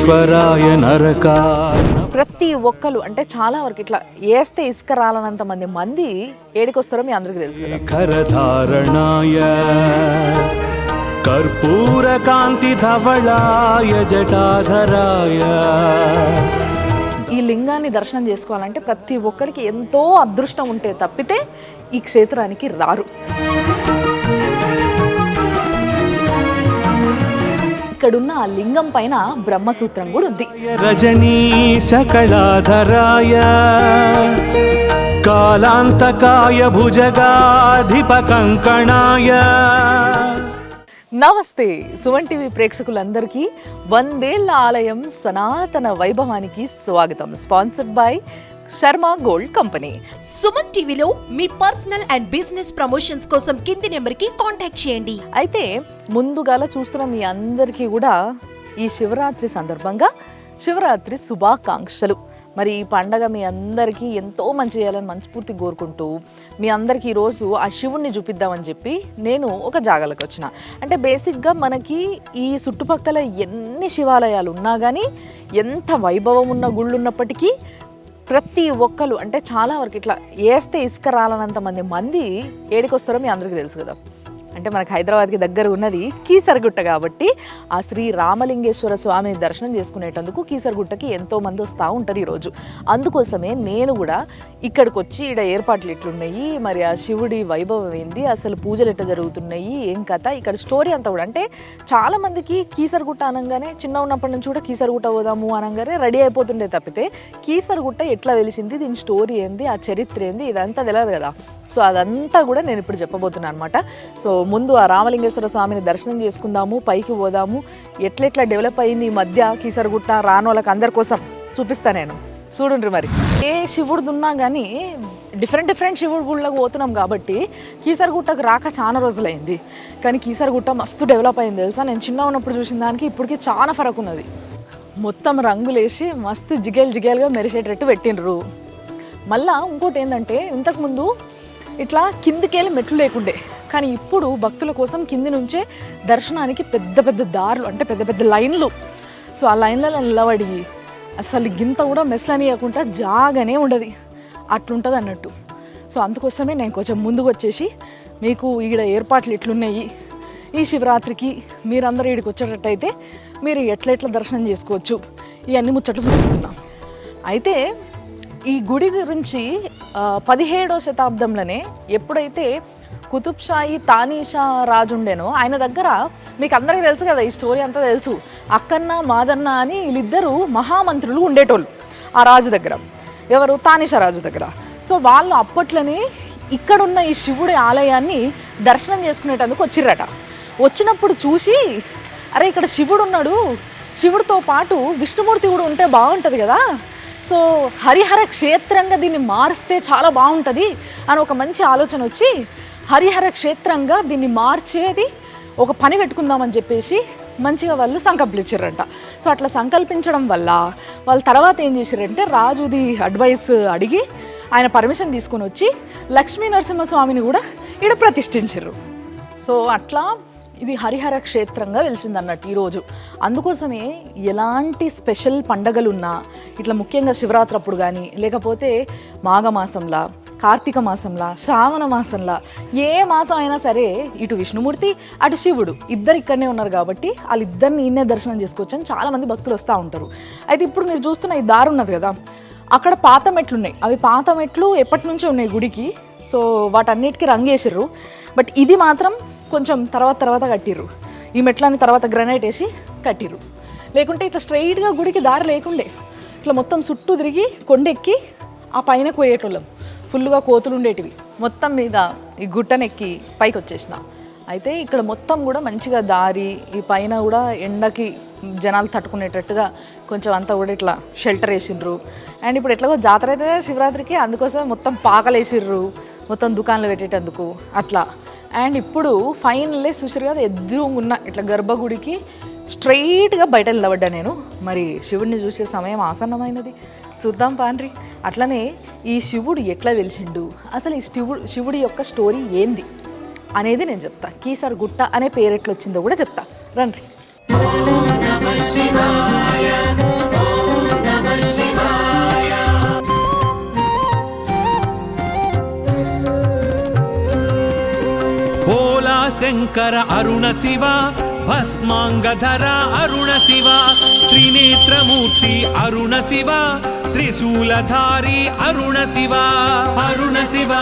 విశ్వేశ్వరాయ నరకాయ. ప్రతి ఒక్కరు అంటే చాలా వరకు ఇట్లా వేస్తే ఇసుక రాలనంత మంది ఏడికొస్తారో మీ అందరికీ తెలుసు కదా. కరధారణాయ కర్పూర కాంతి ధవళాయ జటాధరాయ. ఈ లింగాన్ని దర్శనం చేసుకోవాలంటే ప్రతి ఒక్కరికి ఎంతో అదృష్టం ఉంటే తప్పితే ఈ క్షేత్రానికి రారు. ఇక్కడున్న ఆ లింగం పైన బ్రహ్మసూత్రం కూడా ఉంది. రజనీశ కళాధరాయ కాలాంతకాయ భుజగాధిప కంకణాయ. నమస్తే సుమన్ టీవీ ప్రేక్షకులందరికీ వందేళ్ల ఆలయం సనాతన వైభవానికి స్వాగతం. Sponsored by Sharma gold company. Suman టీవీలో మీ పర్సనల్ అండ్ బిజినెస్ ప్రమోషన్స్ కోసం కింది నెంబర్కి కాంటాక్ట్ చేయండి. అయితే ముందుగాల చూస్తున్న మీ అందరికీ కూడా ఈ శివరాత్రి సందర్భంగా శివరాత్రి శుభాకాంక్షలు. మరి ఈ పండగ మీ అందరికీ ఎంతో మంచి చేయాలని మనస్ఫూర్తి కోరుకుంటూ మీ అందరికీ ఈరోజు ఆ శివుణ్ణి చూపిద్దామని చెప్పి నేను ఒక జాగాలకు వచ్చిన. అంటే బేసిక్గా మనకి ఈ చుట్టుపక్కల ఎన్ని శివాలయాలు ఉన్నా కానీ ఎంత వైభవం ఉన్న గుళ్ళు ఉన్నప్పటికీ ప్రతి ఒక్కరు అంటే చాలా వరకు ఇట్లా వేస్తే ఇసుక రాలనంత మంది ఏడికొస్తారో మీ అందరికీ తెలుసు కదా. అంటే మనకు హైదరాబాద్కి దగ్గర ఉన్నది కీసరగుట్ట కాబట్టి ఆ శ్రీ రామలింగేశ్వర స్వామిని దర్శనం చేసుకునేటందుకు కీసరగుట్టకి ఎంతోమంది వస్తూ ఉంటారు ఈరోజు. అందుకోసమే నేను కూడా ఇక్కడికి వచ్చి ఇక్కడ ఏర్పాట్లు ఎట్లున్నాయి, మరి ఆ శివుడి వైభవం ఏంది, అసలు పూజలు ఎట్లా జరుగుతున్నాయి, ఏం కథ, ఇక్కడ స్టోరీ అంతా కూడా అంటే చాలామందికి కీసరగుట్ట అనగానే చిన్న ఉన్నప్పటి నుంచి కూడా కీసరగుట్ట పోదాము అనగానే రెడీ అయిపోతుండే తప్పితే కీసరగుట్ట ఎట్లా వెలిసింది, దీని స్టోరీ ఏంది, ఆ చరిత్ర ఏంది ఇదంతా తెలియదు కదా. సో అదంతా కూడా నేను ఇప్పుడు చెప్పబోతున్నాను అనమాట. సో ముందు ఆ రామలింగేశ్వర స్వామిని దర్శనం చేసుకుందాము, పైకి పోదాము, ఎట్లెట్లా డెవలప్ అయింది ఈ మధ్య కీసరగుట్ట రాను వాళ్ళకి అందరి కోసం చూపిస్తాను నేను. చూడండి మరి ఏ శివుడిది ఉన్నా కానీ డిఫరెంట్ శివుడి గుళ్ళకు పోతున్నాం కాబట్టి కీసరగుట్టకు రాక చాలా రోజులైంది. కానీ కీసరగుట్ట మస్తు డెవలప్ అయింది తెలుసా. నేను చిన్న ఉన్నప్పుడు చూసిన దానికి ఇప్పటికీ చాలా ఫరక్ ఉన్నది. మొత్తం రంగులేసి మస్తు జిగేలుగా మెరిసేటట్టు పెట్టిండ్రు. మళ్ళా ఇంకోటి ఏంటంటే ఇంతకుముందు ఇట్లా కిందికెళ్ళి మెట్లు లేకుండే, కానీ ఇప్పుడు భక్తుల కోసం కింది నుంచే దర్శనానికి పెద్ద దారులు అంటే పెద్ద లైన్లు. సో ఆ లైన్లలో నిలబడి అసలు గింత కూడా మెస్లనియకుండా జాగానే ఉండదు, అట్లుంటుంది అన్నట్టు. సో అందుకోసమే నేను కొంచెం ముందుకు వచ్చేసి మీకు ఈడ ఏర్పాట్లు ఎట్లున్నాయి, ఈ శివరాత్రికి మీరందరూ ఈడికి వచ్చేటట్టయితే మీరు ఎట్లా దర్శనం చేసుకోవచ్చు ఇవన్నీ ముచ్చట్లు చూపిస్తున్నాం. అయితే ఈ గుడి గురించి 17వ శతాబ్దంలోనే ఎప్పుడైతే కుతుబ్షాహి తానీషా రాజు ఉండేనో ఆయన దగ్గర మీకు అందరికీ తెలుసు కదా, ఈ స్టోరీ అంతా తెలుసు. అక్కన్న మాదన్న అని వీళ్ళిద్దరూ మహామంత్రులు ఉండేటోళ్ళు ఆ రాజు దగ్గర. ఎవరు? తానీషా రాజు దగ్గర. సో వాళ్ళు అప్పట్లోనే ఇక్కడున్న ఈ శివుడి ఆలయాన్ని దర్శనం చేసుకునేటందుకు వచ్చిర్రట. వచ్చినప్పుడు చూసి అరే ఇక్కడ శివుడు ఉన్నాడు, శివుడితో పాటు విష్ణుమూర్తి కూడా ఉంటే బాగుంటుంది కదా, సో హరిహర క్షేత్రంగా దీన్ని మారిస్తే చాలా బాగుంటుంది అని ఒక మంచి ఆలోచన వచ్చి హరిహర క్షేత్రంగా దీన్ని మార్చేది ఒక పని పెట్టుకుందామని చెప్పేసి మంచిగా వాళ్ళు సంకల్పించారంట. సో అట్లా సంకల్పించడం వల్ల వాళ్ళు తర్వాత ఏం చేశారంటే రాజుది అడ్వైస్ అడిగి ఆయన పర్మిషన్ తీసుకొని వచ్చి లక్ష్మీ నరసింహస్వామిని కూడా ఇక్కడ ప్రతిష్ఠించారు. సో అట్లా ఇది హరిహర క్షేత్రంగా వెలిసింది అన్నట్టు ఈరోజు. అందుకోసమే ఎలాంటి స్పెషల్ పండగలున్నా ఇట్లా ముఖ్యంగా శివరాత్రి అప్పుడు కానీ లేకపోతే మాఘమాసంలా, కార్తీక మాసంలా, శ్రావణ మాసంలా ఏ మాసం అయినా సరే ఇటు విష్ణుమూర్తి అటు శివుడు ఇద్దరు ఇక్కడనే ఉన్నారు కాబట్టి వాళ్ళిద్దరిని ఈయనే దర్శనం చేసుకోవచ్చు అని చాలామంది భక్తులు వస్తూ ఉంటారు. అయితే ఇప్పుడు మీరు చూస్తున్న ఈ దారి ఉన్నది కదా, అక్కడ పాత మెట్లు ఉన్నాయి. అవి పాత మెట్లు ఎప్పటి నుంచో ఉన్నాయి గుడికి. సో వాటన్నిటికీ రంగేసిర్రు. బట్ ఇది మాత్రం కొంచెం తర్వాత కట్టిర్రు. ఈ మెట్లని తర్వాత గ్రనైట్ వేసి కట్టిర్రు. లేకుంటే ఇట్లా స్ట్రైట్గా గుడికి దారి లేకుండే ఇట్లా మొత్తం చుట్టూ తిరిగి కొండెక్కి ఆ పైన పోయేటోళ్ళం. ఫుల్గా కోతులు ఉండేటివి. మొత్తం మీద ఈ గుట్టనెక్కి పైకి వచ్చేసిన. అయితే ఇక్కడ మొత్తం కూడా మంచిగా దారి, ఈ పైన కూడా ఎండకి జనాలు తట్టుకునేటట్టుగా కొంచెం అంతా కూడా ఇట్లా షెల్టర్ వేసిండ్రు. అండ్ ఇప్పుడు ఎట్లాగో జాతర అయితే శివరాత్రికి, అందుకోసం మొత్తం పాకలు వేసిర్రు, మొత్తం దుకాణాలు పెట్టేటందుకు అట్లా. అండ్ ఇప్పుడు ఫైనల్లీ చూసారు కదా ఎదురుగున్న ఇట్లా గర్భగుడికి స్ట్రైట్గా బయట నిలబడ్డా నేను. మరి శివుడిని చూసే సమయం ఆసన్నమైనది, చూద్దాం పాండ్రి. అట్లనే ఈ శివుడు ఎట్లా వెలిసిండు, అసలు ఈ శివుడి యొక్క స్టోరీ ఏంది అనేది నేను చెప్తా. కీసరగుట్ట అనే పేరు ఎట్లా వచ్చిందో కూడా చెప్తా, రండి. శంకర అరుణ శివ భస్మాంగధర అరుణ శివ త్రినేత్రమూర్తి అరుణ శివ త్రిశూలధారి అరుణ శివ అరుణ శివ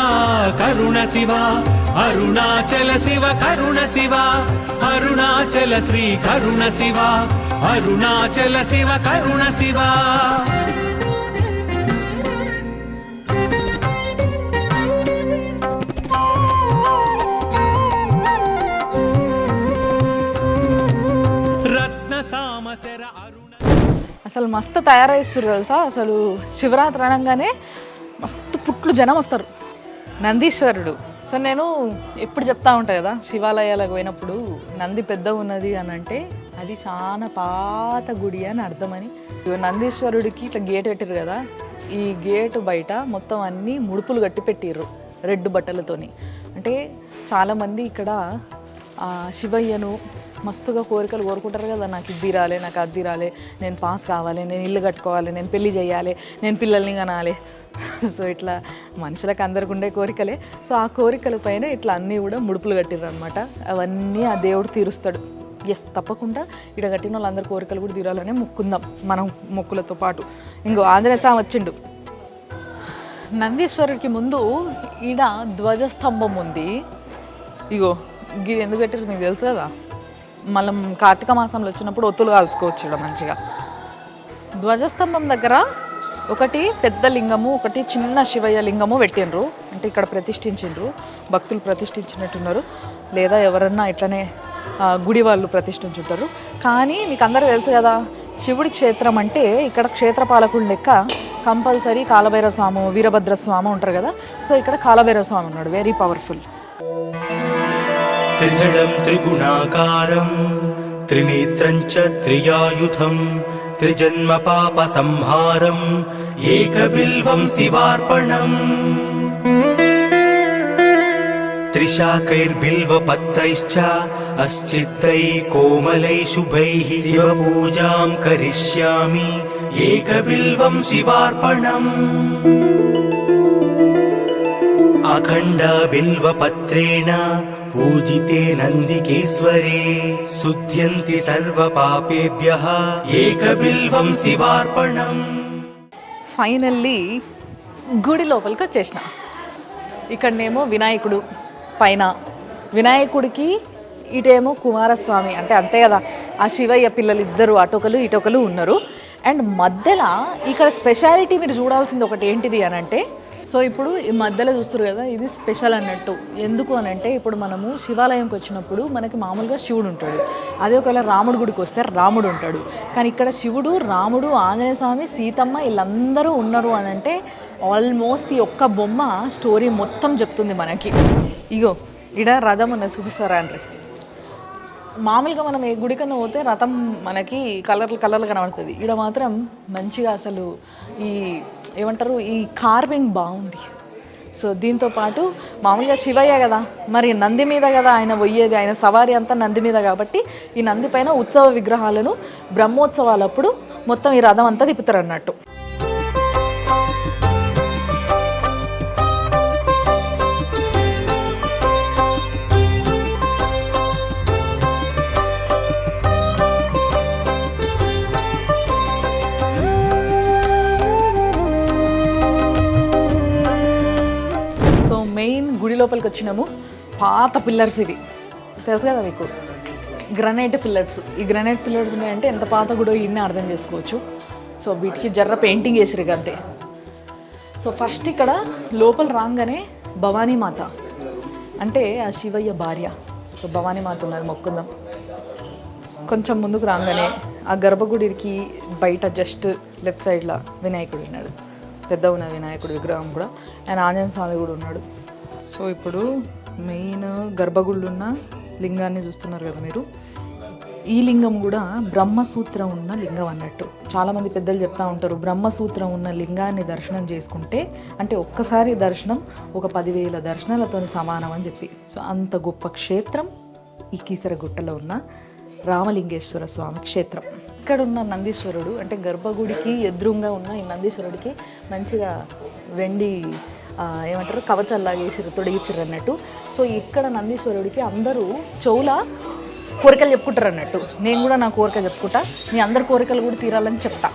కరుణ శివ అరుణాచల శివ కరుణ శివ అరుణాచల శ్రీ కరుణ శివ అరుణాచల శివ కరుణ శివ. అసలు మస్తు తయారైస్తారు తెలుసా. అసలు శివరాత్రి అనగానే మస్తు పుట్లు జనం వస్తారు. నందీశ్వరుడు. సో నేను ఎప్పుడు చెప్తా ఉంటాను కదా, శివాలయాలకు పోయినప్పుడు నంది పెద్దగా ఉన్నది అని అంటే అది చాలా పాత గుడి అని అర్థమని. నందీశ్వరుడికి ఇట్లా గేట్ పెట్టిర్రు కదా, ఈ గేటు బయట మొత్తం అన్నీ ముడుపులు కట్టి పెట్టిర్రు రెడ్ బట్టలతోని. అంటే చాలామంది ఇక్కడ శివయ్యను మస్తుగా కోరికలు కోరుకుంటారు కదా, నాకు ఇది తీరాలి, నాకు అది తీరాలి, నేను పాస్ కావాలి, నేను ఇల్లు కట్టుకోవాలి, నేను పెళ్లి చేయాలి, నేను పిల్లల్ని కనాలి. సో ఇట్లా మనుషులకు అందరికి ఉండే కోరికలే. సో ఆ కోరికల పైన ఇట్లా అన్నీ కూడా ముడుపులు కట్టిర్రు అనమాట. అవన్నీ ఆ దేవుడు తీరుస్తాడు. ఎస్, తప్పకుండా ఇక్కడ కట్టిన వాళ్ళందరి కోరికలు కూడా తీరాలనే మొక్కుందాం మనం మొక్కులతో పాటు. ఇంకో ఆంజనేయ స్వామి వచ్చిండు. నందీశ్వరుడికి ముందు ఈడ ధ్వజస్తంభం ఉంది. ఇగో ఇది ఎందుకు కట్టారు మీకు తెలుసు కదా, మనం కార్తీక మాసంలో వచ్చినప్పుడు ఒత్తులు కాల్చుకోవచ్చు ఇక్కడ మంచిగా. ధ్వజస్తంభం దగ్గర ఒకటి పెద్ద లింగము, ఒకటి చిన్న శివయ్య లింగము పెట్టిండ్రు. అంటే ఇక్కడ ప్రతిష్ఠించిండ్రు, భక్తులు ప్రతిష్ఠించినట్టున్నారు, లేదా ఎవరన్నా ఇట్లనే గుడి వాళ్ళు ప్రతిష్ఠించుంటారు. కానీ మీకు అందరూ తెలుసు కదా, శివుడి క్షేత్రం అంటే ఇక్కడ క్షేత్రపాలకుడు లెక్క కంపల్సరీ కాలభైరవ స్వామి, వీరభద్ర స్వామి ఉంటారు కదా. సో ఇక్కడ కాలభైరవ స్వామి ఉన్నాడు, వెరీ పవర్ఫుల్. త్రిదళం త్రిగుణాకారం త్రినేత్రం చ త్రియాయుధం త్రిజన్మ పాప సంహారం ఏకబిల్వం శివార్పణం త్రిశాకైర్బిల్వపత్రైశ్చ అశ్చిత్తై కోమలై శుభైః శివపూజాం కరిష్యామి ఏకబిల్వం శివార్పణం అఖండ బిల్వపత్రేణ పూజితే నందికేశ్వరే శుద్ధ్యంతి సర్వ పాపేభ్యః ఏకబిల్వం శివార్పణం. ఫైనల్లీ గుడి లోపలికి వచ్చేసిన. ఇక్కడనేమో వినాయకుడు పైన, వినాయకుడికి ఇటేమో కుమారస్వామి, అంటే అంతే కదా, ఆ శివయ్య పిల్లలు ఇద్దరు అటొకలు ఇటొకలు ఉన్నారు. అండ్ మధ్యలో ఇక్కడ స్పెషాలిటీ మీరు చూడాల్సింది ఒకటి ఏంటిది అని అంటే, సో ఇప్పుడు ఈ మధ్యలో చూస్తారు కదా, ఇది స్పెషల్ అన్నట్టు. ఎందుకు అని అంటే, ఇప్పుడు మనము శివాలయంకి వచ్చినప్పుడు మనకి మామూలుగా శివుడు ఉంటాడు, అదే ఒకవేళ రాముడు గుడికి వస్తే రాముడు ఉంటాడు. కానీ ఇక్కడ శివుడు, రాముడు, ఆంజనేయ స్వామి, సీతమ్మ వీళ్ళందరూ ఉన్నారు అని అంటే ఆల్మోస్ట్ ఈ ఒక్క బొమ్మ స్టోరీ మొత్తం చెప్తుంది మనకి. ఇగో ఇడ రథం ఉన్నది, చూపిస్తారా అండి. మామూలుగా మనం ఏ గుడికన్నా పోతే రథం మనకి కలర్లు కనబడుతుంది, ఇక్కడ మాత్రం మంచిగా అసలు ఈ ఏమంటారు, ఈ కార్వింగ్ బాగుంది. సో దీంతో పాటు మామూలుగా శివయ్య కదా, మరి నంది మీద కదా ఆయన పోయేది, ఆయన సవారీ అంతా నంది మీద కాబట్టి ఈ నంది పైన ఉత్సవ విగ్రహాలను బ్రహ్మోత్సవాలప్పుడు మొత్తం ఈ రథం అంతా తిప్పుతారు అన్నట్టు. మెయిన్ గుడి లోపలికి వచ్చినాము. పాత పిల్లర్స్ ఇవి తెలుసు కదా మీకు, గ్రనైట్ పిల్లర్స్. ఈ గ్రనైట్ పిల్లర్స్ ఉన్నాయంటే ఎంత పాత గుడో ఇన్ని అర్థం చేసుకోవచ్చు. సో వీటికి జర్ర పెయింటింగ్ వేసిరు అంతే. సో ఫస్ట్ ఇక్కడ లోపల రాగానే భవానీ మాత, అంటే ఆ శివయ్య భార్య. సో భవానీ మాత ఉన్నది, మొక్కుందాం. కొంచెం ముందుకు రాగానే ఆ గర్భగుడికి బయట జస్ట్ లెఫ్ట్ సైడ్లో వినాయకుడు ఉన్నాడు, పెద్ద ఉన్నది వినాయకుడు విగ్రహం కూడా. అండ్ ఆంజనేయ స్వామి కూడా ఉన్నాడు. సో ఇప్పుడు మెయిన్ గర్భగుడిలో ఉన్న లింగాన్ని చూస్తున్నారు కదా మీరు. ఈ లింగం కూడా బ్రహ్మసూత్రం ఉన్న లింగం అన్నట్టు. చాలామంది పెద్దలు చెప్తా ఉంటారు, బ్రహ్మసూత్రం ఉన్న లింగాన్ని దర్శనం చేసుకుంటే అంటే ఒక్కసారి దర్శనం ఒక 10,000 దర్శనాలతో సమానం అని చెప్పి. సో అంత గొప్ప క్షేత్రం ఈ కీసరగుట్టలో ఉన్న రామలింగేశ్వర స్వామి క్షేత్రం. ఇక్కడ ఉన్న నందీశ్వరుడు అంటే గర్భగుడికి ఎదురుగా ఉన్న ఈ నందీశ్వరుడికి మంచిగా వెండి ఏమంటారు కవచాల్లాగా వేసిరు, తొడిగిచ్చిర్రు అన్నట్టు. సో ఇక్కడ నందీశ్వరుడికి అందరూ చెవుల కోరికలు చెప్పుకుంటారు అన్నట్టు. నేను కూడా నా కోరిక చెప్పుకుంటా, మీ అందరి కోరికలు కూడా తీరాలని చెప్తా.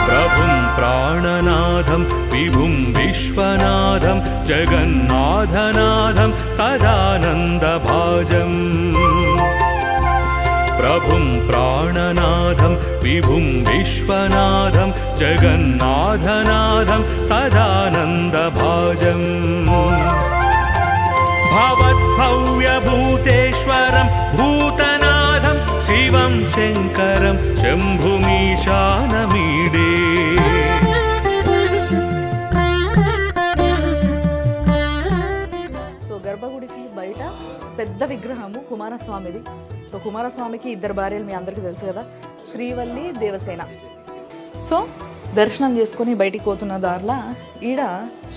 ప్రభుం ప్రాణనాథం విభుం విశ్వనాథం జగన్నాథనాథం సదానందభాజం. ప్రభుం ప్రాణనాథం విభుం విశ్వనాథం జగన్నాథనాథం సదానందభాజం. భవద్భవ్యభూతేశ్వరం భూతనాథం శివం శంకరం శంభుమీశానమీడే. సో గర్భగుడికి బయట పెద్ద విగ్రహము కుమారస్వామిది. సో కుమారస్వామికి 2 భార్యలు మీ అందరికీ తెలుసు కదా, శ్రీవల్లి దేవసేన. సో దర్శనం చేసుకొని బయటికి పోతున్న దారిలో ఈడ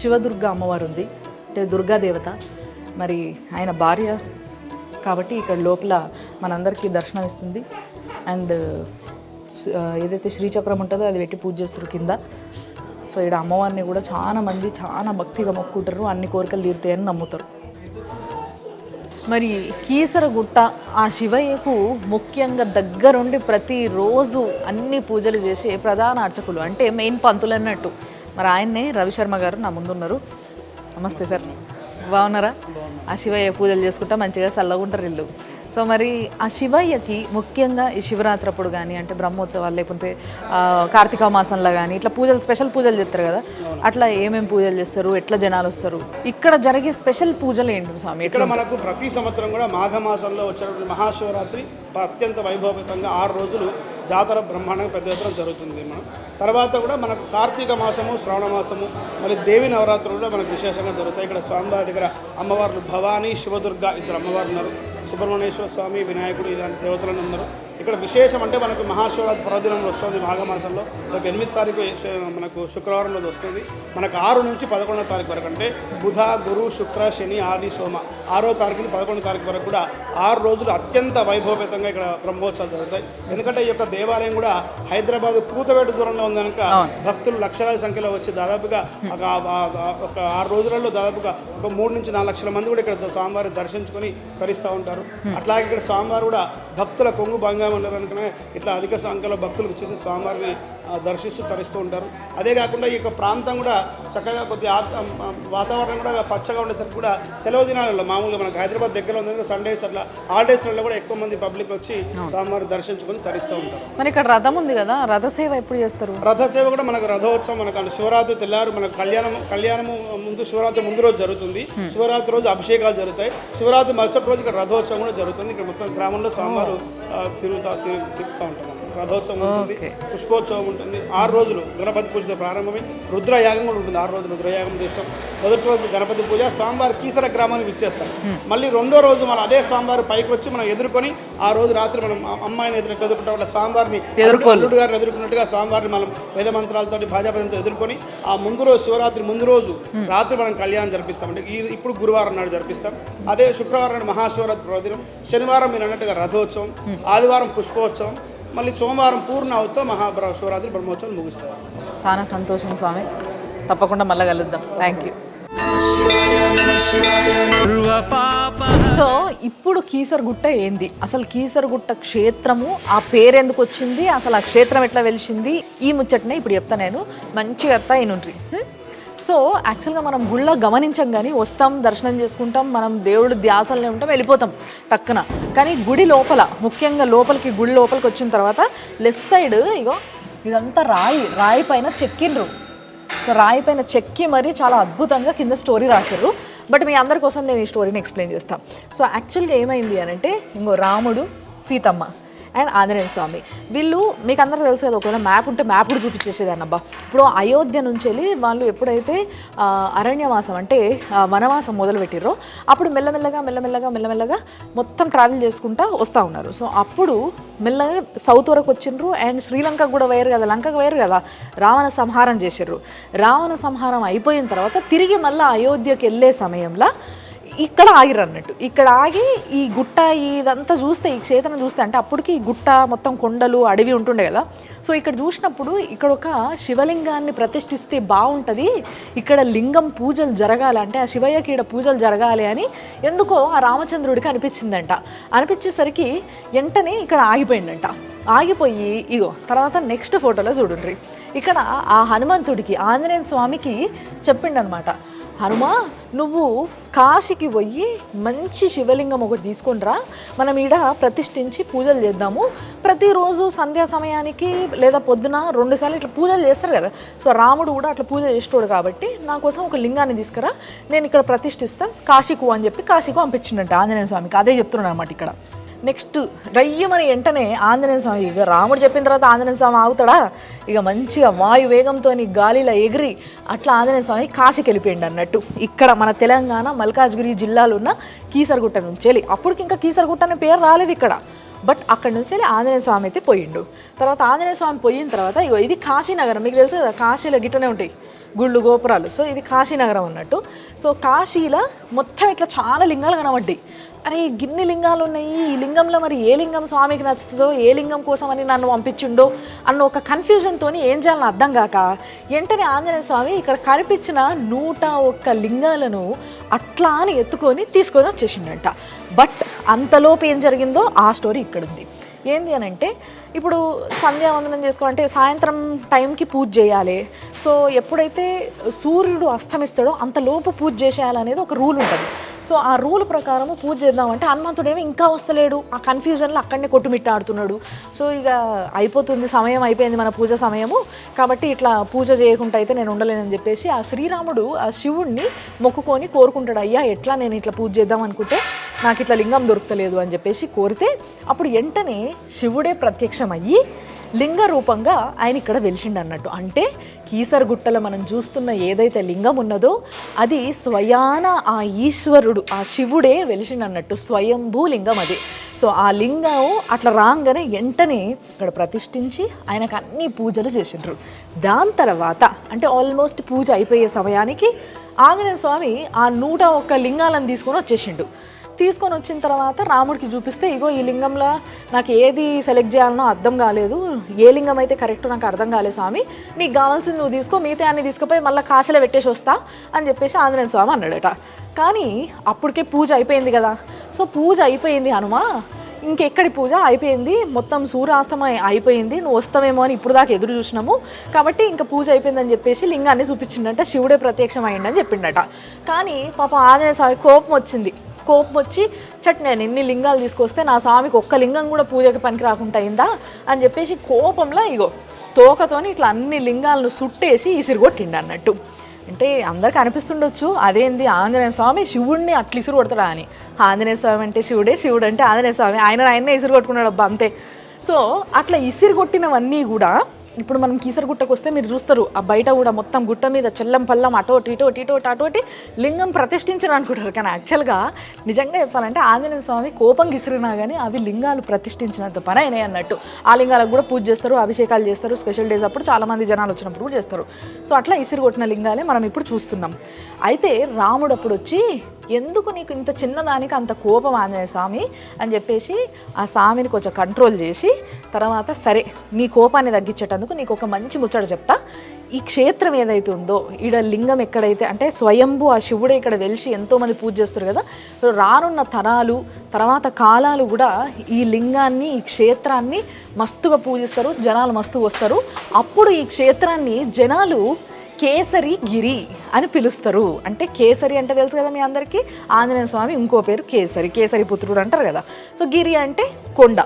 శివదుర్గ అమ్మవారు ఉంది, అంటే దుర్గాదేవత. మరి ఆయన భార్య కాబట్టి ఇక్కడ లోపల మనందరికీ దర్శనం ఇస్తుంది. అండ్ ఏదైతే శ్రీచక్రం ఉంటుందో అది పెట్టి పూజ చేస్తారు కింద. సో ఇక్కడ అమ్మవారిని కూడా చాలా మంది చాలా భక్తిగా మొక్కుంటారు, అన్ని కోరికలు తీరుతాయని నమ్ముతారు. మరి కీసరగుట్ట ఆ శివయ్యకు ముఖ్యంగా దగ్గరుండి ప్రతిరోజు అన్ని పూజలు చేసే ప్రధాన అర్చకులు అంటే మెయిన్ పంతులు అన్నట్టు. మరి ఆయన్నే రవిశర్మ గారు నా ముందున్నారు. నమస్తే సార్, బాగున్నారా? ఆ శివయ్య పూజలు చేసుకుంటా మంచిగా చల్లగుంటారు ఇల్లు. సో మరి ఆ శివయ్యకి ముఖ్యంగా ఈ శివరాత్రి అప్పుడు కానీ అంటే బ్రహ్మోత్సవాలు లేకపోతే కార్తీక మాసంలో కానీ ఇట్లా పూజలు స్పెషల్ పూజలు చేస్తారు కదా, అట్లా ఏమేమి పూజలు చేస్తారు, ఎట్లా జనాలు వస్తారు, ఇక్కడ జరిగే స్పెషల్ పూజలు ఏంటి స్వామి? ఇక్కడ మనకు ప్రతి సంవత్సరం కూడా మాఘమాసంలో వచ్చినటువంటి మహాశివరాత్రి అత్యంత వైభవపేతంగా 6 రోజులు జాతర బ్రహ్మాండంగా పెద్ద ఎత్తున జరుగుతుంది. మనం తర్వాత కూడా మనకు కార్తీక మాసము, శ్రావణ మాసము, మరి దేవి నవరాత్రులు కూడా మనకు విశేషంగా జరుగుతాయి. ఇక్కడ స్వామివారి దగ్గర అమ్మవార్లు భవానీ, శివదుర్గ 2 అమ్మవారు ఉన్నారు. సుబ్రహ్మణ్యేశ్వర స్వామి, వినాయకుడు ఇలాంటి దేవతలను ఉన్నారు. ఇక్కడ విశేషం అంటే మనకు మహాశివరాత్రి పర్వదినంలో వస్తుంది మాఘమాసంలో. రేపు 8వ తారీఖు మనకు శుక్రవారం రోజు వస్తుంది. మనకు 6 నుంచి 11వ తారీఖు వరకు అంటే బుధ, గురు, శుక్ర, శని, ఆది, సోమ 6వ తారీఖు నుంచి 11వ తారీఖు వరకు కూడా 6 రోజులు అత్యంత వైభవపేతంగా ఇక్కడ బ్రహ్మోత్సవాలు జరుగుతాయి. ఎందుకంటే ఈ యొక్క దేవాలయం కూడా హైదరాబాద్ కూతవేటు దూరంలో ఉంది కనుక భక్తులు లక్షలాది సంఖ్యలో వచ్చి దాదాపుగా ఒక 6 రోజులలో దాదాపుగా ఒక 3 నుంచి 4 లక్షల మంది కూడా ఇక్కడ స్వామివారిని దర్శించుకొని తరిస్తూ ఉంటారు. అట్లాగే ఇక్కడ స్వామివారు కూడా భక్తుల కొంగు బంగా ఉన్నారు అనుకునే ఇట్లా అధిక సంఖ్యలో భక్తులు వచ్చేసి స్వామివారిని దర్శిస్తూ తరిస్తూ ఉంటారు. అదే కాకుండా ఈ యొక్క ప్రాంతం కూడా చక్కగా కొద్ది వాతావరణం కూడా పచ్చగా ఉండేసరికి కూడా సెలవు దినాలలో మామూలుగా మనకు హైదరాబాద్ దగ్గర ఉంది సండేస్ అట్లా హాలిడేస్లలో కూడా ఎక్కువ మంది పబ్లిక్ వచ్చి స్వామివారిని దర్శించుకొని తరిస్తూ ఉంటారు. మరి ఇక్కడ రథం ఉంది కదా, రథసేవ ఎప్పుడు చేస్తారు? రథసేవ కూడా మనకు రథోత్సవం మనకు శివరాత్రి తెల్లారు మనకు కళ్యాణము ముందు శివరాత్రి ముందు రోజు జరుగుతుంది. శివరాత్రి రోజు అభిషేకాలు జరుగుతాయి. శివరాత్రి మరుసటి రోజు ఇక్కడ రథోత్సవం కూడా జరుగుతుంది. ఇక్కడ మొత్తం గ్రామంలో స్వామివారు తిరుగుతూ ఉంటారు. రథోత్సవం ఉంటుంది, పుష్పోత్సవం ఉంటుంది. 6 రోజులు గణపతి పూజతో ప్రారంభమై రుద్రయాగం కూడా ఉంటుంది. 6 రోజులు రుద్రయాగం చేస్తాం. మొదటి రోజు గణపతి పూజ, స్వామివారి కీసర గ్రామానికి ఇచ్చేస్తాం. మళ్ళీ 2వ రోజు మనం అదే స్వామివారి పైకి వచ్చి మనం ఎదుర్కొని ఆ రోజు రాత్రి మనం అమ్మాయిని ఎదుర్కొంటాం. వాళ్ళ స్వామివారిని అల్లుడు గారిని ఎదుర్కొన్నట్టుగా స్వామివారిని మనం వేద మంత్రాలతో భాజాపదంతో ఎదుర్కొని ఆ ముందు రోజు శివరాత్రి ముందు రోజు రాత్రి మనం కళ్యాణం జరిపిస్తాం. అంటే ఇప్పుడు గురువారం నాడు జరిపిస్తాం. అదే శుక్రవారం నాడు మహాశివరాత్రి పర్వదినం, శనివారం మీరు అన్నట్టుగా రథోత్సవం, ఆదివారం పుష్పోత్సవం, మళ్ళీ సోమవారం పూర్ణ అవుతో మహాశివరాత్రి బ్రహ్మోత్సవం ముగిస్తారు. చాలా సంతోషం స్వామి, తప్పకుండా మళ్ళీ కలుద్దాం. Thank you. సో ఇప్పుడు కీసరగుట్ట ఏంది, అసలు కీసరగుట్ట క్షేత్రము ఆ పేరు ఎందుకు వచ్చింది, అసలు ఆ క్షేత్రం ఎట్లా వెలిసింది, ఈ ముచ్చటనే ఇప్పుడు చెప్తా. నేను మంచిగా చెప్తా ఈనుండ్రి. సో యాక్చువల్గా మనం గుళ్ళో గమనించం కానీ వస్తాం, దర్శనం చేసుకుంటాం, మనం దేవుడు ధ్యాసలనే ఉంటాం, వెళ్ళిపోతాం టక్కున. కానీ గుడి లోపల ముఖ్యంగా గుడి లోపలికి వచ్చిన తర్వాత లెఫ్ట్ సైడ్ ఇగో ఇదంతా రాయి పైన చెక్కిండ్రు. సో రాయి పైన చెక్కి మరీ చాలా అద్భుతంగా కింద స్టోరీ రాశారు. బట్ మీ అందరి కోసం నేను ఈ స్టోరీని ఎక్స్ప్లెయిన్ చేస్తాను. సో యాక్చువల్గా ఏమైంది అని అంటే ఇంకో రాముడు, సీతమ్మ అండ్ ఆంజనేయ స్వామి వీళ్ళు మీకు అందరూ తెలుసు కదా, ఒకవేళ మ్యాప్ ఉంటే మ్యాప్ కూడా చూపించేసేదాన్ని అబ్బా. ఇప్పుడు అయోధ్య నుంచి వెళ్ళి వాళ్ళు ఎప్పుడైతే అరణ్యవాసం అంటే వనవాసం మొదలుపెట్టిర్రో అప్పుడు మెల్లమెల్లగా మొత్తం ట్రావెల్ చేసుకుంటూ వస్తూ ఉన్నారు. సో అప్పుడు మెల్లగా సౌత్ వరకు వచ్చిండ్రు అండ్ శ్రీలంకకు కూడా వేరు కదా, లంకకు వేరు కదా, రావణ సంహారం చేసిర్రు. రావణ సంహారం అయిపోయిన తర్వాత తిరిగి మళ్ళీ అయోధ్యకి వెళ్ళే సమయంలో ఇక్కడ ఆగిరు అన్నట్టు. ఇక్కడ ఆగి ఈ గుట్ట ఇదంతా చూస్తే, ఈ క్షేత్రం చూస్తే, అంటే అప్పటికి ఈ గుట్ట మొత్తం కొండలు అడవి ఉంటుండే కదా. సో ఇక్కడ చూసినప్పుడు ఇక్కడ ఒక శివలింగాన్ని ప్రతిష్ఠిస్తే బాగుంటుంది, ఇక్కడ లింగం పూజలు జరగాలి, అంటే ఆ శివయ్యకి ఇక్కడ పూజలు జరగాలి అని ఎందుకో ఆ రామచంద్రుడికి అనిపించిందంట. అనిపించేసరికి వెంటనే ఇక్కడ ఆగిపోయిందంట. ఆగిపోయి ఇగో తర్వాత నెక్స్ట్ ఫోటోలో చూడండి, ఇక్కడ ఆ హనుమంతుడికి, ఆంజనేయ స్వామికి చెప్పిండనమాట, హనుమా నువ్వు కాశీకి పోయి మంచి శివలింగం ఒకటి తీసుకుంట్రా, మనం ఈడ ప్రతిష్ఠించి పూజలు చేద్దాము, ప్రతిరోజు సంధ్యా సమయానికి లేదా పొద్దున 2 సార్లు ఇట్లా పూజలు చేస్తారు కదా. సో రాముడు కూడా అట్లా పూజ చేసేటోడు కాబట్టి నా కోసం ఒక లింగాన్ని తీసుకురా, నేను ఇక్కడ ప్రతిష్ఠిస్తా కాశీకు అని చెప్పి కాశీకు పంపించిండంట ఆంజనేయ స్వామికి. అదే చెప్తున్నాను అనమాట ఇక్కడ. నెక్స్ట్ రయ్యమని వెంటనే ఆంజనేయ స్వామి, ఇక రాముడు చెప్పిన తర్వాత ఆంజనేయ స్వామి ఆగుతాడా, ఇక మంచిగా వాయు వేగంతో గాలిలో ఎగిరి అట్లా ఆంజనేయ స్వామి కాశీకి వెళ్ళిపోయింది అన్నట్టు. ఇక్కడ మన తెలంగాణ మల్కాజ్గిరి జిల్లాలో ఉన్న కీసరగుట్ట నుంచి వెళ్ళి, అప్పటికి ఇంకా కీసరగుట్ట అనే పేరు రాలేదు ఇక్కడ, బట్ అక్కడి నుంచి వెళ్ళి ఆంజనేయ స్వామి అయితే పోయిండు. తర్వాత ఆంజనేయ స్వామి పోయిన తర్వాత ఇగో ఇది కాశీనగరం, మీకు తెలుసు కదా కాశీలో గిట్టనే ఉంటాయి గుళ్ళు గోపురాలు. సో ఇది కాశీనగరం అన్నట్టు. సో కాశీలో మొత్తం ఇట్లా చాలా లింగాలు కనబడ్డాయి. అరే గిన్ని లింగాలు ఉన్నాయి, ఈ లింగంలో మరి ఏ లింగం స్వామికి నచ్చుతుందో, ఏ లింగం కోసం అని నన్ను పంపించిండో అన్న ఒక కన్ఫ్యూజన్తో ఏం చేయాలని అర్థం కాక వెంటనే ఆంజనేయ స్వామి ఇక్కడ కనిపించిన 101 లింగాలను అట్లా అని ఎత్తుకొని తీసుకొని వచ్చేసిండంట. బట్ అంతలోపు ఏం జరిగిందో ఆ స్టోరీ ఇక్కడ ఉంది. ఏంది అని అంటే, ఇప్పుడు సంధ్యావందనం చేసుకోవాలంటే సాయంత్రం టైంకి పూజ చేయాలి. సో ఎప్పుడైతే సూర్యుడు అస్తమిస్తాడో అంతలోపు పూజ చేసేయాలనేది ఒక రూల్ ఉంటుంది. సో ఆ రూల్ ప్రకారము పూజ చేద్దామంటే హనుమంతుడేమో ఇంకా వస్తలేడు, ఆ కన్ఫ్యూజన్లో అక్కడనే కొట్టుమిట్టాడుతున్నాడు. సో ఇక అయిపోతుంది, సమయం అయిపోయింది మన పూజ సమయము, కాబట్టి ఇట్లా పూజ చేయకుండా అయితే నేను ఉండలేనని చెప్పేసి ఆ శ్రీరాముడు ఆ శివుణ్ణి మొక్కుకొని కోరుకుంటాడు, అయ్యా ఎట్లా నేను ఇట్లా పూజ చేద్దాం అనుకుంటే నాకు ఇట్లా లింగం దొరకలేదు అని చెప్పేసి కోరితే, అప్పుడు వెంటనే శివుడే ప్రత్యక్షమయ్యి లింగ రూపంగా ఆయన ఇక్కడ వెలిసిండు అన్నట్టు. అంటే కీసరగుట్టలో మనం చూస్తున్న ఏదైతే లింగం ఉన్నదో అది స్వయాన ఆ ఈశ్వరుడు, ఆ శివుడే వెలిసిండు అన్నట్టు, స్వయంభూ లింగం అది. సో ఆ లింగం అట్లా రాగానే వెంటనే ఇక్కడ ప్రతిష్ఠించి ఆయనకు అన్ని పూజలు చేసిండ్రు. దాని తర్వాత అంటే ఆల్మోస్ట్ పూజ అయిపోయే సమయానికి ఆంజనేయ స్వామి ఆ 101 లింగాలను తీసుకొని వచ్చేసిండు. తీసుకొని వచ్చిన తర్వాత రాముడికి చూపిస్తే, ఇగో ఈ లింగంలో నాకు ఏది సెలెక్ట్ చేయాలనో అర్థం కాలేదు, ఏ లింగం అయితే కరెక్ట్ నాకు అర్థం కాలేదు స్వామి, నీకు కావాల్సింది నువ్వు తీసుకో, మిగతా అన్ని తీసుకుపోయి మళ్ళీ కాశీలో పెట్టేసి వస్తా అని చెప్పేసి ఆంజనేయ స్వామి అన్నాడట. కానీ అప్పటికే పూజ అయిపోయింది కదా. సో పూజ అయిపోయింది హనుమా, ఇంకెక్కడి పూజ అయిపోయింది, మొత్తం సూర్యాస్తమయం అయిపోయింది, నువ్వు వస్తావేమో అని ఇప్పుడు దాకా ఎదురు చూసినాము, కాబట్టి ఇంకా పూజ అయిపోయిందని చెప్పేసి లింగాన్ని చూపించిండట, శివుడే ప్రత్యక్షం అయ్యిండని చెప్పిండట. కానీ పాపం ఆంజనేయ స్వామి కోపం వచ్చి నేను ఇన్ని లింగాలు తీసుకొస్తే నా స్వామికి ఒక్క లింగం కూడా పూజకి పనికి రాకుండా అయిందా అని చెప్పేసి కోపంలో ఇగో తోకతోని ఇట్లా అన్ని లింగాలను సుట్టేసి ఇసిరిగొట్టిండు అన్నట్టు. అంటే అందరికీ అనిపిస్తుండొచ్చు, అదేంది ఆంజనేయ స్వామి శివుడిని అట్లా ఇసురు కొడతాడా అని. ఆంజనేయ స్వామి అంటే శివుడే, శివుడు అంటే ఆంజనేయ స్వామి, ఆయన్నే ఇసురు కొట్టుకున్నాడు అబ్బా అంతే. సో అట్లా ఇసిరి కొట్టినవన్నీ కూడా ఇప్పుడు మనం కీసరగుట్టకు వస్తే మీరు చూస్తారు, ఆ బయట కూడా మొత్తం గుట్ట మీద చెల్లం పల్లం అటోటి ఇటోటి లింగం ప్రతిష్ఠించరు అనుకుంటారు. కానీ యాక్చువల్గా నిజంగా చెప్పాలంటే ఆంజనేయ స్వామి కోపం గిసిరినా కానీ అవి లింగాలు ప్రతిష్ఠించినంత పని అయినాయి అన్నట్టు. ఆ లింగాలకు కూడా పూజ చేస్తారు, అభిషేకాలు చేస్తారు, స్పెషల్ డేస్ అప్పుడు చాలామంది జనాలు వచ్చినప్పుడు కూడా చేస్తారు. సో అట్లా ఇసిరి కొట్టిన లింగాలే మనం ఇప్పుడు చూస్తున్నాం. అయితే రాముడు అప్పుడు వచ్చి, ఎందుకు నీకు ఇంత చిన్నదానికి అంత కోపం ఆంజనేయ స్వామి అని చెప్పేసి ఆ స్వామిని కొంచెం కంట్రోల్ చేసి తర్వాత సరే నీ కోపాన్ని తగ్గించేటందుకు నీకు ఒక మంచి ముచ్చట చెప్తా. ఈ క్షేత్రం ఏదైతే ఉందో ఈడ లింగం ఎక్కడైతే అంటే స్వయంభూ ఆ శివుడే ఇక్కడ వెలిసి ఎంతోమంది పూజ చేస్తారు కదా. రానున్న తరాలు తర్వాత కాలాలు కూడా ఈ లింగాన్ని ఈ క్షేత్రాన్ని మస్తుగా పూజిస్తారు, జనాలు మస్తుగా వస్తారు. అప్పుడు ఈ క్షేత్రాన్ని జనాలు కేసరి గిరి అని పిలుస్తారు. అంటే కేసరి అంటే తెలుసు కదా మీ అందరికీ, ఆంజనేయ స్వామి ఇంకో పేరు కేసరి పుత్రుడు అంటారు కదా. సో గిరి అంటే కొండ,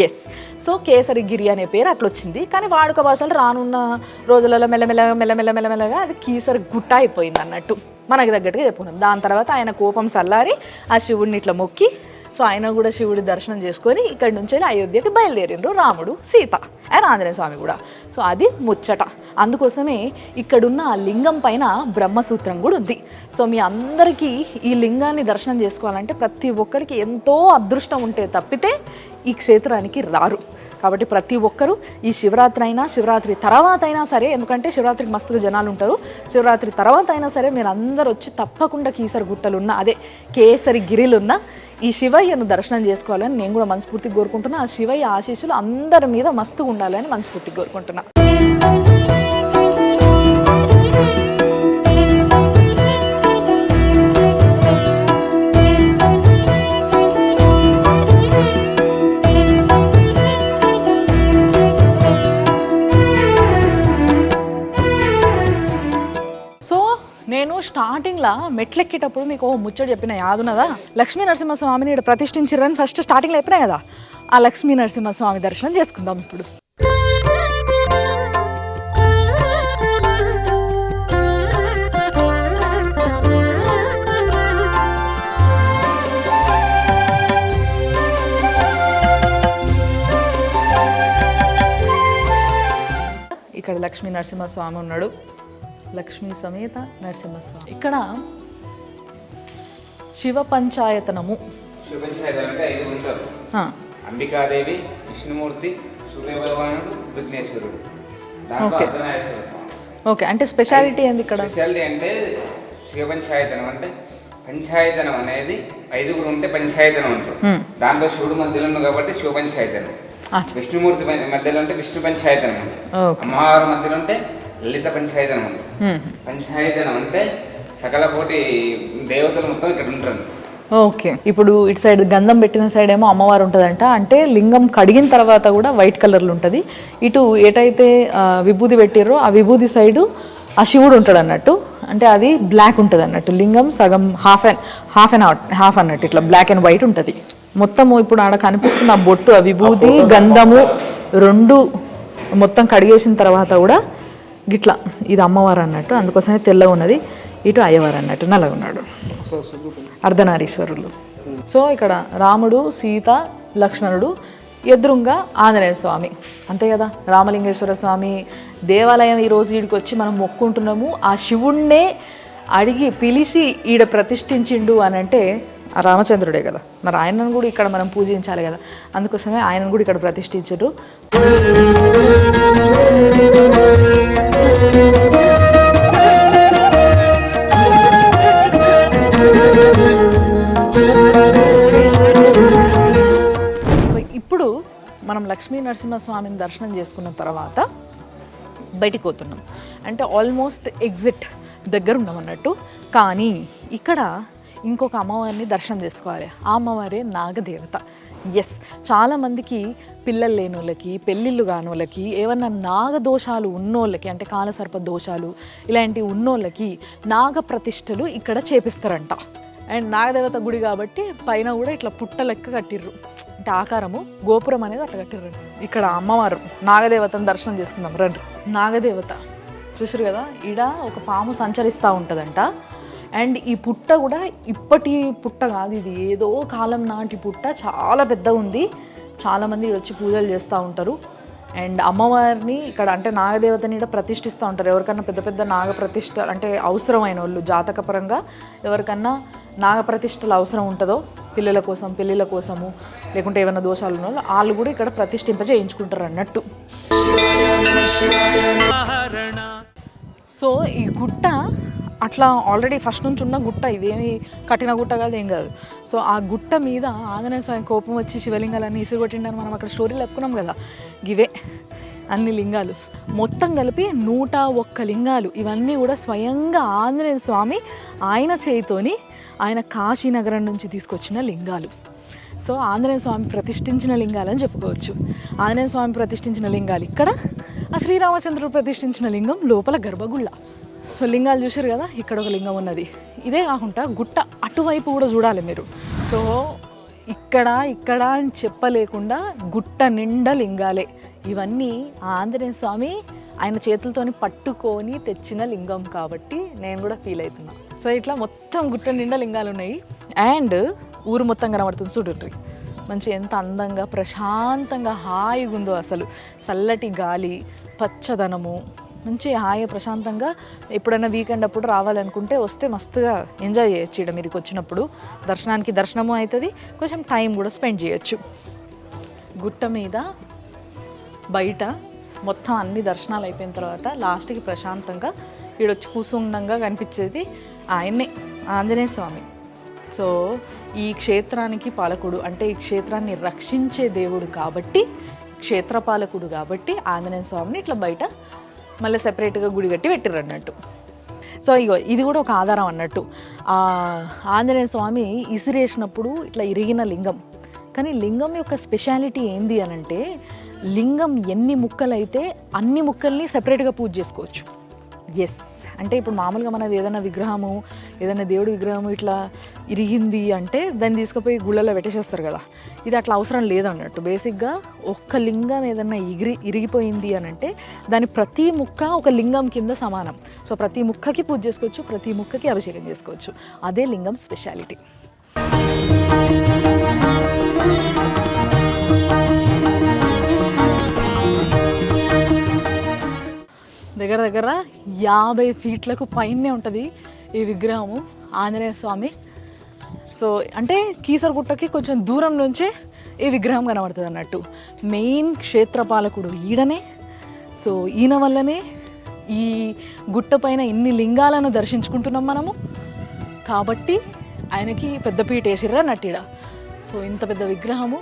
ఎస్. సో కేసరి గిరి అనే పేరు అట్లా వచ్చింది. కానీ వాడుక భాషలో రానున్న రోజులలో మెల్లమెల్లగా అది కీసరి గుట్ట అయిపోయింది అన్నట్టు, మనకి తగ్గట్టుగా చెప్పుకున్నాం. దాని తర్వాత ఆయన కోపం సల్లారి ఆ శివుడిని ఇట్లా మొక్కి, సో ఆయన కూడా శివుడి దర్శనం చేసుకొని ఇక్కడి నుంచి అయోధ్యకి బయలుదేరిండ్రు రాముడు, సీత అండ్ ఆంజనేయ స్వామి కూడా. సో అది ముచ్చట. అందుకోసమే ఇక్కడున్న ఆ లింగం పైన బ్రహ్మసూత్రం కూడా ఉంది. సో మీ అందరికీ ఈ లింగాన్ని దర్శనం చేసుకోవాలంటే ప్రతి ఒక్కరికి ఎంతో అదృష్టం ఉంటే తప్పితే ఈ క్షేత్రానికి రారు. కాబట్టి ప్రతి ఒక్కరూ ఈ శివరాత్రి అయినా శివరాత్రి తర్వాత అయినా సరే, ఎందుకంటే శివరాత్రికి మస్తుగా జనాలు ఉంటారు, శివరాత్రి తర్వాత అయినా సరే మీరు అందరూ వచ్చి తప్పకుండా కీసర గుట్టలున్న అదే కేసరి గిరిలున్న ఈ శివయ్యను దర్శనం చేసుకోవాలని నేను కూడా మనస్ఫూర్తిగా కోరుకుంటున్నా. ఆ శివయ్య ఆశీస్సులు అందరి మీద మస్తుగా ఉండాలని మనస్ఫూర్తిగా కోరుకుంటున్నా. నేను స్టార్టింగ్లో మెట్లెక్కేటప్పుడు మీకు ముచ్చట చెప్పిన యాదున్నదా, లక్ష్మీ నరసింహస్వామిని ఇక్కడ ప్రతిష్ఠించారని ఫస్ట్ స్టార్టింగ్లో చెప్పినా కదా. ఆ లక్ష్మీ నరసింహస్వామి దర్శనం చేసుకుందాం ఇప్పుడు. ఇక్కడ లక్ష్మీ నరసింహస్వామి ఉన్నాడు, లక్ష్మీ సమేత నరసింహస్వామి. ఇక్కడ శివ పంచాయతనము. శివ పంచాయతనం అంటే 5 ఉంటారు. అంబికాదేవి, విష్ణుమూర్తి, సూర్య భగవానుడు, విఘ్నేశ్వరుడు. దాంట్లో అర్ధనారీశ్వర స్వామి. ఓకే, అంటే స్పెషాలిటీ ఏంది ఇక్కడ? స్పెషాలిటీ అంటే శివ పంచాయతనం అంటే పంచాయతనం అనేది 5 ఉంటే పంచాయతనం ఉంటారు. దాంట్లో శివుడు మధ్యలో ఉంది కాబట్టి శివ పంచాయతనం. విష్ణుమూర్తి మధ్యలో ఉంటే విష్ణు పంచాయతనం ఉంది. అమ్మవారి మధ్యలో ఉంటే లలిత పంచాయతనం ఉంది. పంచాయతనం అంటే సకల కోటి దేవతలు మొత్తం ఇక్కడ ఉంటారు. ఓకే, ఇప్పుడు ఇటు సైడ్ గంధం పెట్టిన సైడ్ ఏమో అమ్మవారు ఉంటుందంట, అంటే లింగం కడిగిన తర్వాత కూడా వైట్ కలర్లో ఉంటుంది. ఇటు ఏటైతే విభూది పెట్టిర్రో ఆ విభూది సైడు ఆ శివుడు ఉంటాడు అన్నట్టు, అంటే అది బ్లాక్ ఉంటుంది అన్నట్టు. లింగం సగం హాఫ్ అన్నట్టు ఇట్లా బ్లాక్ అండ్ వైట్ ఉంటుంది మొత్తము. ఇప్పుడు ఆడ కనిపిస్తున్న ఆ బొట్టు, ఆ విభూది, గంధము 2 మొత్తం కడిగేసిన తర్వాత కూడా గిట్లా ఇది అమ్మవారు అన్నట్టు, అందుకోసమే తెల్లగా ఉన్నది. ఇటు అయ్యవారు అన్నట్టు నల్లగా ఉన్నాడు, అర్ధనారీశ్వరులు. సో ఇక్కడ రాముడు, సీత, లక్ష్మణుడు, ఎదురుగా ఆంజనేయ స్వామి, అంతే కదా. రామలింగేశ్వర స్వామి దేవాలయం ఈరోజు ఈడికి వచ్చి మనం మొక్కుంటున్నాము. ఆ శివుణ్ణే అడిగి పిలిచి ఈడ ప్రతిష్ఠించిండు అని అంటే ఆ రామచంద్రుడే కదా. మరి ఆయనను కూడా ఇక్కడ మనం పూజించాలి కదా, అందుకోసమే ఆయనను కూడా ఇక్కడ ప్రతిష్ఠించారు. ఇప్పుడు మనం లక్ష్మీ నరసింహస్వామిని దర్శనం చేసుకున్న తర్వాత బయటికి పోతున్నాం, అంటే ఆల్మోస్ట్ ఎగ్జిట్ దగ్గర ఉన్నాం అన్నట్టు. కానీ ఇక్కడ ఇంకొక అమ్మవారిని దర్శనం చేసుకోవాలి. ఆ అమ్మవారే నాగదేవత. ఎస్, చాలామందికి పిల్లలు లేని వాళ్ళకి, పెళ్ళిళ్ళు కాని వాళ్ళకి, ఏమన్నా నాగదోషాలు ఉన్నోళ్ళకి, అంటే కాలసర్ప దోషాలు ఇలాంటివి ఉన్నోళ్ళకి నాగ ప్రతిష్టలు ఇక్కడ చేపిస్తారంట. అండ్ నాగదేవత గుడి కాబట్టి పైన కూడా ఇట్లా పుట్ట లెక్క కట్టిర్రు, అంటే ఆకారము గోపురం అనేది అట్లా కట్టిర్రు. ఇక్కడ అమ్మవారు నాగదేవతను దర్శనం చేసుకుందాం రండి. నాగదేవత చూసారు కదా, ఈడ ఒక పాము సంచరిస్తూ ఉంటుందంట. అండ్ ఈ పుట్ట కూడా ఇప్పటి పుట్ట కాదు, ఇది ఏదో కాలం నాటి పుట్ట, చాలా పెద్దగా ఉంది. చాలామంది వచ్చి పూజలు చేస్తూ ఉంటారు. అండ్ అమ్మవారిని ఇక్కడ అంటే నాగదేవతని ఇక్కడ ప్రతిష్ఠిస్తూ ఉంటారు. ఎవరికన్నా పెద్ద పెద్ద నాగప్రతిష్ఠ అంటే అవసరమైన వాళ్ళు, జాతకపరంగా ఎవరికన్నా నాగప్రతిష్ఠలు అవసరం ఉంటుందో, పిల్లల కోసం, పెళ్ళిళ్ళ కోసము, లేకుంటే ఏమైనా దోషాలు ఉన్న వాళ్ళు కూడా ఇక్కడ ప్రతిష్ఠింప చేయించుకుంటారు అన్నట్టు. సో ఈ గుట్ట అట్లా ఆల్రెడీ ఫస్ట్ నుంచి ఉన్న గుట్ట, ఇదేమి కట్టిన గుట్ట కాదు, ఏం కాదు. సో ఆ గుట్ట మీద ఆంజనేయ స్వామి కోపం వచ్చి శివలింగాలన్నీ ఇసురుకొట్టిండని మనం అక్కడ స్టోరీలు చెప్పుకున్నాం కదా. గివే అన్ని లింగాలు మొత్తం కలిపి 101 లింగాలు. ఇవన్నీ కూడా స్వయంగా ఆంజనేయ స్వామి ఆయన చేయితోని ఆయన కాశీనగరం నుంచి తీసుకొచ్చిన లింగాలు. సో ఆంజనేయ స్వామి ప్రతిష్ఠించిన లింగాలని చెప్పుకోవచ్చు. ఆంజనేయ స్వామి ప్రతిష్ఠించిన లింగాలు ఇక్కడ, ఆ శ్రీరామచంద్రుడు ప్రతిష్ఠించిన లింగం లోపల గర్భగుళ్ళ. సో లింగాలు చూసారు కదా, ఇక్కడ ఒక లింగం ఉన్నది. ఇదే కాకుండా గుట్ట అటువైపు కూడా చూడాలి మీరు. సో ఇక్కడ అని చెప్పలేకుండా గుట్ట నిండా లింగాలే. ఇవన్నీ ఆంజనేయ స్వామి ఆయన చేతులతోని పట్టుకొని తెచ్చిన లింగం కాబట్టి నేను కూడా ఫీల్ అవుతున్నా. సో ఇట్లా మొత్తం గుట్ట నిండా లింగాలు ఉన్నాయి. అండ్ ఊరు మొత్తం కనబడుతుంది చూడండి, మంచి ఎంత అందంగా ప్రశాంతంగా హాయిగా ఉందో. అసలు చల్లటి గాలి, పచ్చదనము, మంచి హాయి ప్రశాంతంగా. ఎప్పుడైనా వీకెండ్ అప్పుడు రావాలనుకుంటే వస్తే మస్తుగా ఎంజాయ్ చేయొచ్చు. ఇక్కడ మీరు వచ్చినప్పుడు దర్శనానికి దర్శనము అవుతుంది, కొంచెం టైం కూడా స్పెండ్ చేయొచ్చు. గుట్ట మీద బయట మొత్తం అన్ని దర్శనాలు అయిపోయిన తర్వాత లాస్ట్కి ప్రశాంతంగా ఈడొచ్చి కూసుండంగా కనిపించేది ఆయన్నే, ఆంజనేయ స్వామి. సో ఈ క్షేత్రానికి పాలకుడు అంటే ఈ క్షేత్రాన్ని రక్షించే దేవుడు కాబట్టి, క్షేత్రపాలకుడు కాబట్టి ఆంజనేయ స్వామిని ఇట్లా బయట మళ్ళీ సెపరేట్గా గుడి కట్టి పెట్టిర్రు అన్నట్టు. సో ఇగో ఇది కూడా ఒక ఆధారం అన్నట్టు. ఆంజనేయ స్వామి ఇసిరేసినప్పుడు ఇట్లా ఇరిగిన లింగం. కానీ లింగం యొక్క స్పెషాలిటీ ఏంది అని అంటే, లింగం ఎన్ని ముక్కలైతే అన్ని ముక్కల్ని సెపరేట్గా పూజ చేసుకోవచ్చు. ఎస్, అంటే ఇప్పుడు మామూలుగా మనది ఏదైనా విగ్రహము, ఏదైనా దేవుడి విగ్రహము ఇట్లా ఇరిగింది అంటే దాన్ని తీసుకుపోయి గుళ్ళలో పెట్టేసేస్తారు కదా. ఇది అట్లా అవసరం లేదన్నట్టు. బేసిక్గా ఒక్క లింగం ఏదన్నా ఇరిగిపోయింది అని అంటే దాని ప్రతి ముక్క ఒక లింగం కింద సమానం. సో ప్రతి ముక్కకి పూజ చేసుకోవచ్చు, ప్రతి ముక్కకి అభిషేకం చేసుకోవచ్చు. అదే లింగం స్పెషాలిటీ. దగ్గర దగ్గర 50 ఫీట్లకు పైనే ఉంటుంది ఈ విగ్రహము, ఆంజనేయ స్వామి. సో అంటే కీసరగుట్టకి కొంచెం దూరం నుంచే ఈ విగ్రహం కనబడుతుంది అన్నట్టు. మెయిన్ క్షేత్రపాలకుడు ఈడనే. సో ఈయన వల్లనే ఈ గుట్ట పైన ఇన్ని లింగాలను దర్శించుకుంటున్నాం మనము. కాబట్టి ఆయనకి పెద్దపీట వేసిర్రు అన్నట్టు ఈడ. సో ఇంత పెద్ద విగ్రహము,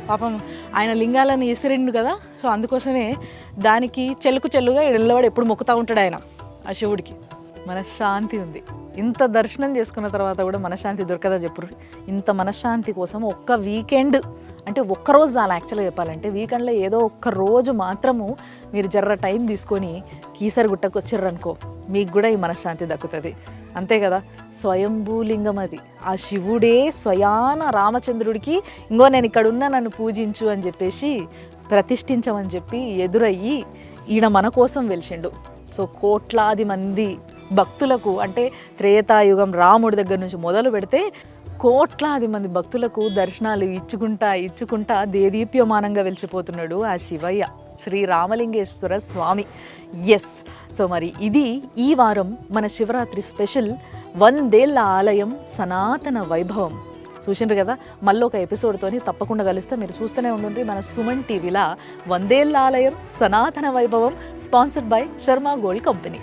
పాపం ఆయన లింగాలను ఎసిరిండు కదా. సో అందుకోసమే దానికి చెల్లుగా ఎల్లవాడు ఎప్పుడు మొక్కుతూ ఉంటాడు ఆయన, ఆ శివుడికి. మనశ్శాంతి ఉంది. ఇంత దర్శనం చేసుకున్న తర్వాత కూడా మనశ్శాంతి దొరకదా చెప్పురు? ఇంత మనశ్శాంతి కోసం ఒక్క వీకెండ్ అంటే ఒక్కరోజు చాలా యాక్చువల్గా చెప్పాలంటే, వీకెండ్లో ఏదో ఒక్క రోజు మాత్రము మీరు జర్ర టైం తీసుకొని కీసరగుట్టకు వచ్చిర్రనుకో, మీకు కూడా ఈ మనశ్శాంతి దక్కుతుంది. అంతే కదా, స్వయంభూలింగం అది. ఆ శివుడే స్వయాన రామచంద్రుడికి ఇంకో నేను ఇక్కడ ఉన్నా నన్ను పూజించు అని చెప్పేసి ప్రతిష్ఠించమని చెప్పి ఎదురయ్యి ఈయన మన కోసం వెలిసిండు. సో కోట్లాది మంది భక్తులకు అంటే త్రేతాయుగం రాముడి దగ్గర నుంచి మొదలు పెడితే కోట్లాది మంది భక్తులకు దర్శనాలు ఇచ్చుకుంటా దేదీప్యమానంగా వెలిచిపోతున్నాడు ఆ శివయ్య, శ్రీ రామలింగేశ్వర స్వామి. ఎస్, సో మరి ఇది ఈ వారం మన శివరాత్రి స్పెషల్ 100 ఏళ్ల ఆలయం సనాతన వైభవం. చూసిండ్రు కదా, మళ్ళీ ఒక ఎపిసోడ్తోని తప్పకుండా కలుస్తే మీరు చూస్తూనే ఉండండి మన సుమన్ టీవీలా 100 ఏళ్ల ఆలయం సనాతన వైభవం, sponsored by Sharma gold company.